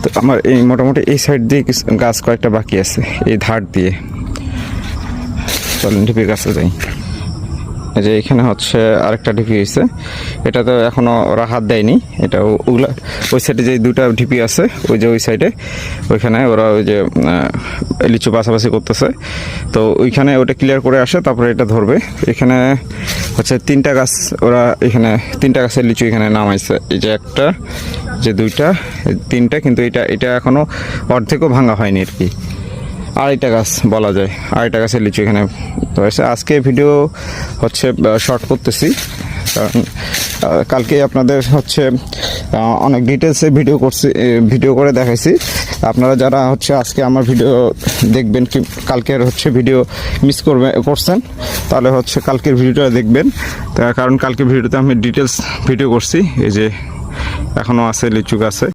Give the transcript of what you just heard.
তো আমার এই মোটামুটি এই সাইড দিয়ে গাছ কয়েকটা বাকি আছে, এই ধার দিয়ে। চলেন ঢিপির কাছে যাই। এই যে এখানে হচ্ছে আরেকটা ঢিপি হয়েছে, এটা তো এখনও ওরা হাত দেয়নি। এটা ওগুলা ওই সাইডে যে দুটা ঢিপি আছে, ওই যে ওই সাইডে, ওইখানে ওরা ওই যে লিচু পাশাপাশি করতেছে। তো ওইখানে ওটা ক্লিয়ার করে আসে, তারপরে এটা ধরবে। এখানে হচ্ছে 3টা গাছ, ওরা এখানে 3টা গাছের লিচু এখানে নামাইছে। এই যে একটা, যে 2টা, 3টা, কিন্তু এটা এখনও অর্ধেকও ভাঙা হয়নি আর কি। 2.5টা গাছ বলা যায়, 2.5টা গাছের লিচু এখানে ধরেছে। আজকে ভিডিও হচ্ছে শর্ট করতেছি, কারণ কালকে আপনাদের হচ্ছে অনেক ডিটেলসে ভিডিও করে দেখাইছি। আপনারা যারা হচ্ছে আজকে আমার ভিডিও দেখবেন, কি কালকের হচ্ছে ভিডিও মিস করছেন, তাহলে হচ্ছে কালকের ভিডিওটা দেখবেন। কারণ কালকের ভিডিওতে আমি ডিটেলস ভিডিও করছি। এই যে এখনও আছে লিচু গাছে।